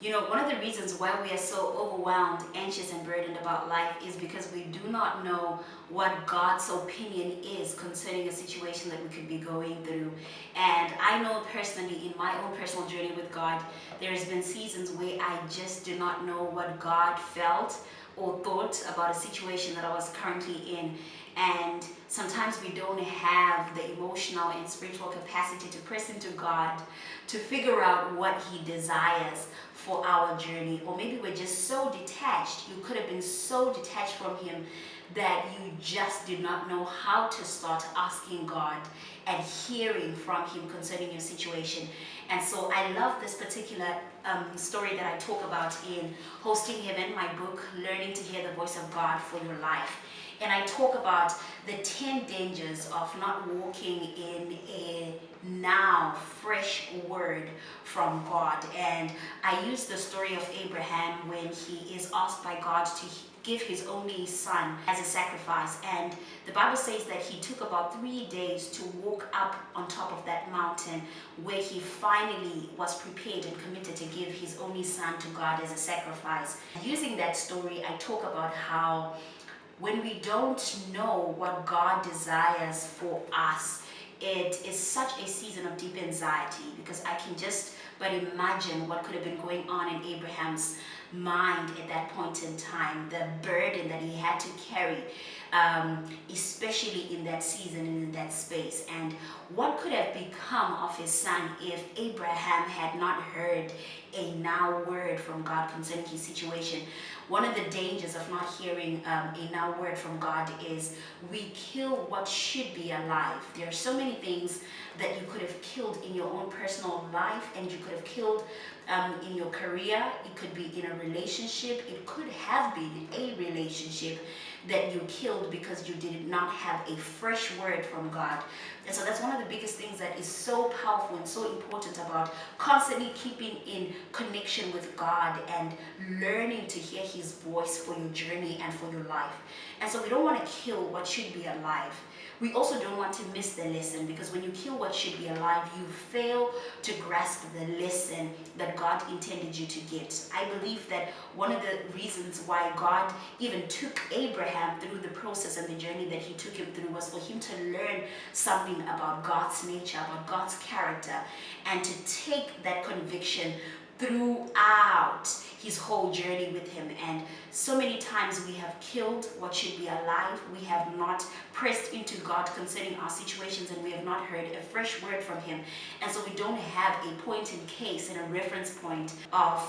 You know, one of the reasons why we are so overwhelmed, anxious, and burdened about life is because we do not know what God's opinion is concerning a situation that we could be going through. And I know personally, in my own personal journey with God, there has been seasons where I just did not know what God felt or thought about a situation that I was currently in. And sometimes we don't have the emotional and spiritual capacity to press into God to figure out what He desires for our journey. Or maybe we're just so detached. You could have been so detached from Him that you just did not know how to start asking God and hearing from Him concerning your situation. And so I love this particular story that I talk about in Hosting Heaven, my book, Learning to Hear the Voice of God for Your Life. And I talk about the 10 dangers of not walking in a now fresh word from God. And I use the story of Abraham when he is asked by God to give his only son as a sacrifice. And the Bible says that he took about 3 days to walk up on top of that mountain where he finally was prepared and committed to give his only son to God as a sacrifice. Using that story, I talk about how when we don't know what God desires for us, it is such a season of deep anxiety, because I can just but imagine what could have been going on in Abraham's mind at that point in time, the burden that he had to carry, especially in that season and in that space. And what could have become of his son if Abraham had not heard a now word from God concerning his situation. One of the dangers of not hearing a now word from God is we kill what should be alive. There are so many things that you could have killed in your own personal life, and you could have killed in your career. It could be in a relationship. It could have been a relationship that you killed because you did not have a fresh word from God. And so that's one of the biggest things that is so powerful and so important about constantly keeping in connection with God and learning to hear His voice for your journey and for your life. And so we don't want to kill what should be alive. We also don't want to miss the lesson, because when you kill what should be alive, you fail to grasp the lesson that God intended you to get. I believe that one of the reasons why God even took Abraham through the process and the journey that He took him through was for him to learn something about God's nature, about God's character, and to take that conviction throughout his whole journey with Him. And so many times we have killed what should be alive. We have not pressed into God concerning our situations, and we have not heard a fresh word from Him. And so we don't have a point in case and a reference point of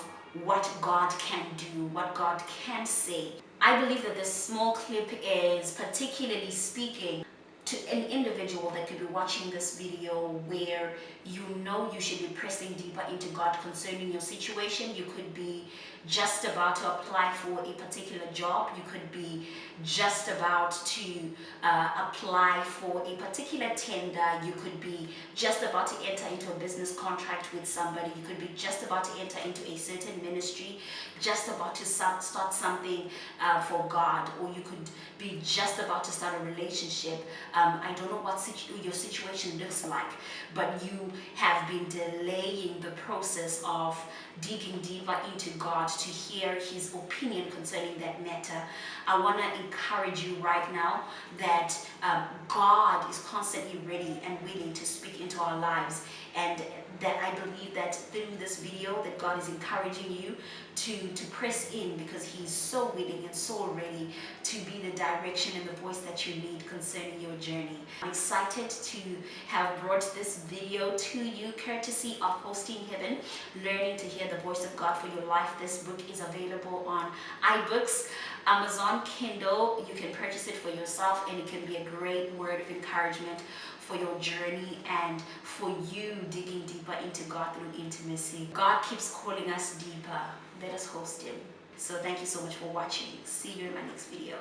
what God can do, what God can say. I believe that this small clip is particularly speaking to an individual that could be watching this video, where you know you should be pressing deeper into God concerning your situation. You could be just about to apply for a particular job. You could be just about to apply for a particular tender. You could be just about to enter into a business contract with somebody. You could be just about to enter into a certain ministry, just about to start something for God, or you could be just about to start a relationship. I don't know what your situation looks like, but you have been delaying the process of digging deeper into God to hear His opinion concerning that matter. I want to encourage you right now that God is constantly ready and willing to speak into our lives, and that I believe that through this video that God is encouraging you to press in, because He's so willing and so ready to be the direction and the voice that you need concerning your journey. I'm excited to have brought this video to you courtesy of Hosting Heaven, Learning to Hear the Voice of God for Your Life. This book is available on iBooks, Amazon, Kindle. You can purchase it for yourself, and it can be a great word of encouragement for your journey and for you digging deeper into God through intimacy. God keeps calling us deeper. Let us host Him. So thank you so much for watching. See you in my next video.